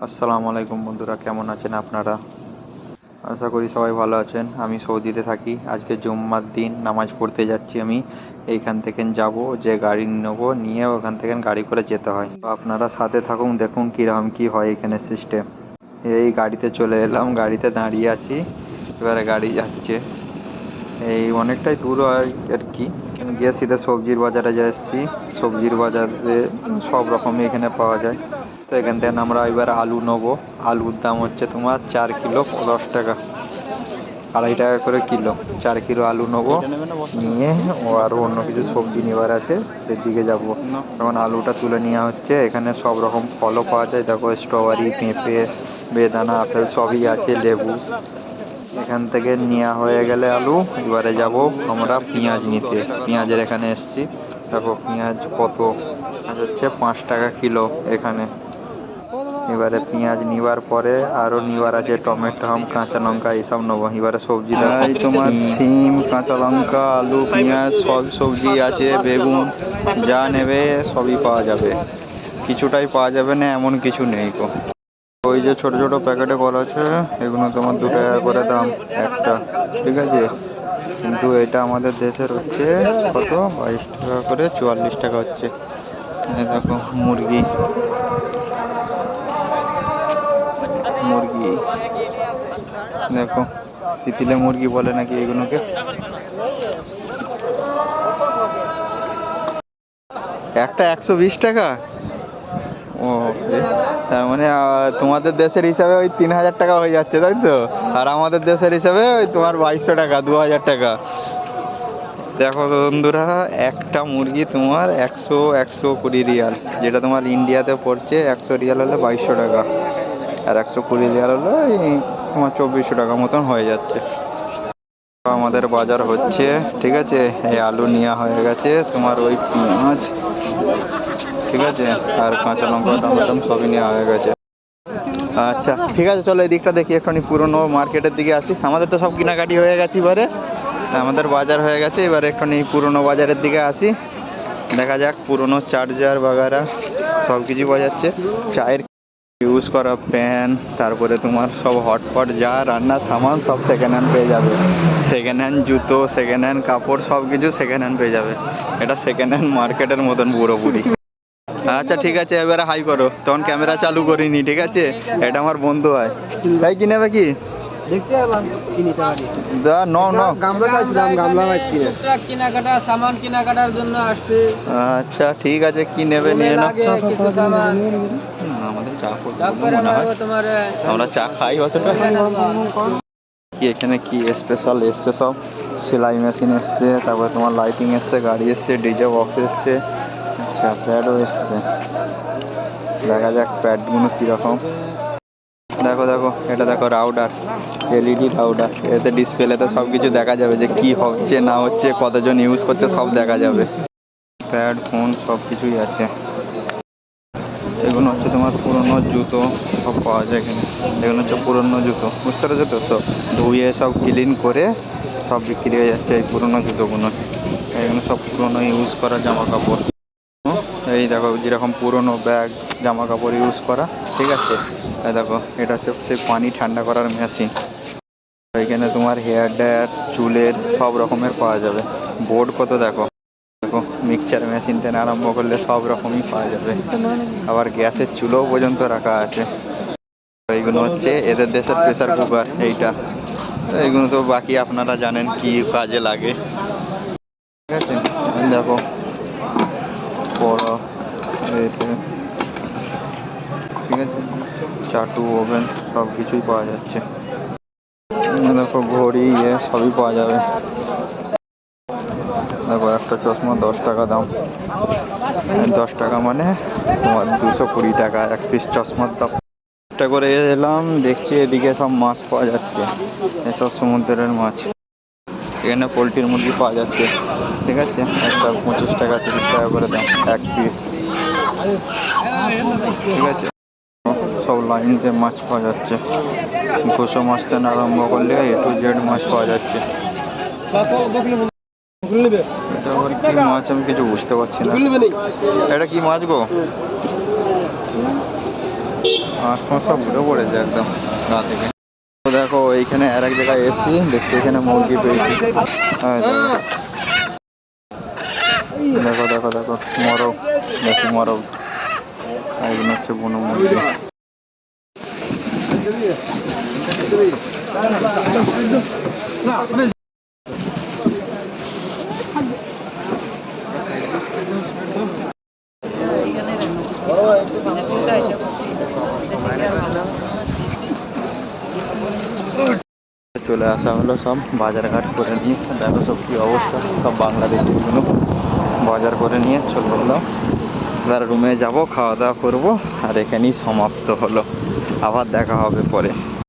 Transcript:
আসসালামু আলাইকুম বন্ধুরা, কেমন আছেন আপনারা? আশা করি সবাই ভালো আছেন। আমি সৌদিতে থাকি। আজকে জুম্মার দিন নামাজ পড়তে যাচ্ছি আমি। এইখান থেকে যাব, যে গাড়ি নেবো, নিয়ে ওখান থেকে গাড়ি করে যেতে হয়। তো আপনারা সাথে থাকুন, দেখুন কীরকম কী হয় এখানে সিস্টেম। এই গাড়িতে চলে এলাম, গাড়িতে দাঁড়িয়ে আছি, এবারে গাড়ি যাচ্ছে। এই অনেকটাই দূর হয় আর কি। গিয়ে সিধা সবজির বাজারে যা এসেছি। সবজির বাজারে সব রকমই এখানে পাওয়া যায়। তো এখান থেকে আমরা এবার আলু নেবো। আলুর দাম হচ্ছে তোমার 4 কিলো 10 টাকা, 2.5 টাকা করে কিলো। 4 কিলো আলু নেবো, নিয়ে ও আরও অন্য কিছু সবজি নেবার আছে, সেদিকে যাবো। এখন আলুটা তুলে নেওয়া হচ্ছে। এখানে সব রকম ফলও পাওয়া যায়, দেখো স্ট্রবেরি, পেঁপে, বেদানা, আপেল সবই আছে, লেবু। এখান থেকে নেওয়া হয়ে গেলে আলু, এবারে যাব আমরা পেঁয়াজ নিতে। পেঁয়াজের এখানে এসছি, দেখো পেঁয়াজ কত, হচ্ছে 5 টাকা কিলো এখানে। এবারে পেঁয়াজ নিবার পরে আরও নিবার আছে টমেটো, কাঁচা লঙ্কা, এইসব নেবো। এবারে সবজি দেখো, তোমার সিম, কাঁচা লঙ্কা, আলু, পেঁয়াজ সব সবজি আছে, বেগুন, যা নেবে সবই পাওয়া যাবে। কিছুটাই পাওয়া যাবে না এমন কিছু নেই গো। ওই যে ছোট ছোট প্যাকেটে করা আছে, এগুলো তোমার 2 টাকা করে দাম একটা, ঠিক আছে। কিন্তু এটা আমাদের দেশের হচ্ছে কত, 22 টাকা করে, 44 টাকা হচ্ছে। এই দেখো মুরগি, মুরগি দেখো, তিতিলে মুরগি বলে নাকি এগুলোকে। একটা 120 টাকা। ও তার মানে তোমাদের দেশের হিসাবে ওই 3,000 টাকা হয়ে যাচ্ছে, তাই তো? আর আমাদের দেশের হিসাবে ওই তোমার 2200 টাকা, 2,000 টাকা। দেখো বন্ধুরা, একটা মুরগি তোমার 100-120 রিয়াল, যেটা তোমার ইন্ডিয়াতে পড়ছে 100 রিয়াল হলে 2200 টাকা, আর 120 রিয়াল হলে এই তোমার 2400 টাকা মতন হয়ে যাচ্ছে। আমাদের বাজার হচ্ছে, ঠিক আছে। এই আলু নেওয়া হয়ে গেছে, তোমার ওই পেঁয়াজ, ঠিক আছে, আর কাঁচা লঙ্কা, টমেটো সবই নেওয়া হয়ে গেছে। আচ্ছা ঠিক আছে, চলো এই দিকটা দেখি, একটুখানি পুরোনো মার্কেটের দিকে আসি। আমাদের তো সব কেনাকাটি হয়ে গেছে, এবারে আমাদের বাজার হয়ে গেছে। এবারে একটুখানি পুরোনো বাজারের দিকে আসি, দেখা যাক পুরোনো চার্জার বাগারা সব কিছু পাওয়া যাচ্ছে। চায়ের ইউজ করা প্যান, তারপরে তোমার সব হটপট, যা রান্নার সামান সব সেকেন্ড হ্যান্ড পেয়ে যাবে। সেকেন্ড হ্যান্ড জুতো, সেকেন্ড হ্যান্ড কাপড়, সব কিছু সেকেন্ড হ্যান্ড পেয়ে যাবে। এটা সেকেন্ড হ্যান্ড মার্কেটের মতন পুরোপুরি। আচ্ছা ঠিক আছে, এবারে হাই করো, তখন ক্যামেরা চালু করিনি, ঠিক আছে। এটা আমার বন্ধু হয়। ভাই কি নেবে কি? দেখতে এলাম কি নিতে পারি। দা নাও নাও। গামলা চাইছিলাম, গামলা পাচ্ছি না। কেনাকাটা সামান কেনাকাটার জন্য আসছে। আচ্ছা ঠিক আছে, কি নেবে নিয়ে নাও। কিছু সামান আমাদের চা করবো মনে হয়, আমরা চা খাই অতটা। কি এখানে কি স্পেশাল এসছে, সব সেলাই মেশিন এসছে, তারপরে তোমার লাইটিং এসছে, গাড়ি এসছে, ডিজে বক্স এসছে, আচ্ছা প্যাডও এসছে। দেখা যাক প্যাডগুলো কীরকম। দেখো দেখো, এটা দেখো রাউডার, এলইডি রাউডার। এতে ডিসপ্লেতে সব কিছু দেখা যাবে, যে কি হচ্ছে না হচ্ছে, কতজন ইউজ করছে সব দেখা যাবে। প্যাড, ফোন সব কিছুই আছে। এগুলো হচ্ছে তোমার পুরনো জুতো, সব পাওয়া যায় এখানে। এগুলো হচ্ছে পুরনো জুতো, বুঝতে পেরেছো তো? সব ধুয়ে সব ক্লিন করে সব বিক্রি হয়ে যাচ্ছে এই পুরনো জুতোগুলো। এগুলো সব পুরনো ইউজ করা জামা কাপড়। এই দেখো যেরকম পুরনো ব্যাগ, জামা কাপড় ইউজ করা, ঠিক আছে। এই দেখো এটা হচ্ছে সেই পানি ঠান্ডা করার মেশিন। এখানে তোমার হেয়ার ড্রায়ার, চুলের সব রকমের পাওয়া যাবে। বোর্ড কত দেখো, দেখো মিক্সচার মেশিন থেকে আরম্ভ করলে সব রকমই পাওয়া যাবে। আবার গ্যাসের চুলোও পর্যন্ত রাখা আছে। এইগুলো হচ্ছে এদের দেশের প্রেসার কুকার, এইটা। এইগুলো তো বাকি আপনারা জানেন কি কাজে লাগে, ঠিক আছে। দেখো বড় এইটা, ঠিক আছে। চাটু, ওভেন সব কিছুই পাওয়া যাচ্ছে। দেখো ঘড়ি, সবই পাওয়া যাবে। দেখো একটা চশমা 10 টাকা দাম। 10 টাকা মানে তোমার 220 টাকা এক পিস চশমার দাম। একটা করে এলাম, দেখছি এদিকে সব মাছ পাওয়া যাচ্ছে, এসব সমুদ্রের মাছ। এখানে পোলট্রির মুরগি পাওয়া যাচ্ছে, ঠিক আছে। একটা 25 টাকা 30 টাকা করে দাম এক পিস, ঠিক আছে। সব লাইন দিয়ে মাছ পাওয়া যাচ্ছে, ঘোষো মাছ থেকে আরম্ভ করলে A to Z মাছ পাওয়া যাচ্ছে। এটা আবার কি মাছ আমি কিছু বুঝতে পারছি না, এটা কি মাছ গো? মাছ মাছ সব উঠে পড়েছে একদম গা থেকে। তো দেখো এইখানে আর এক জায়গায় এসছি, দেখছি এখানে মুরগি পেয়েছি। হ্যাঁ দেখো দেখো দেখো মরগ, দেশি মরগ। এইগুলো হচ্ছে বুনো মুরগি। চলে আসা হলো সব বাজারঘাট করে নিয়ে। দেখো সব কি অবস্থা, সব বাংলাদেশিগুলো বাজার করে নিয়ে চলে এলাম। এবার রুমে যাব, খাওয়া দাওয়া করবো, আর এখানেই সমাপ্ত হলো। আবার দেখা হবে পরে।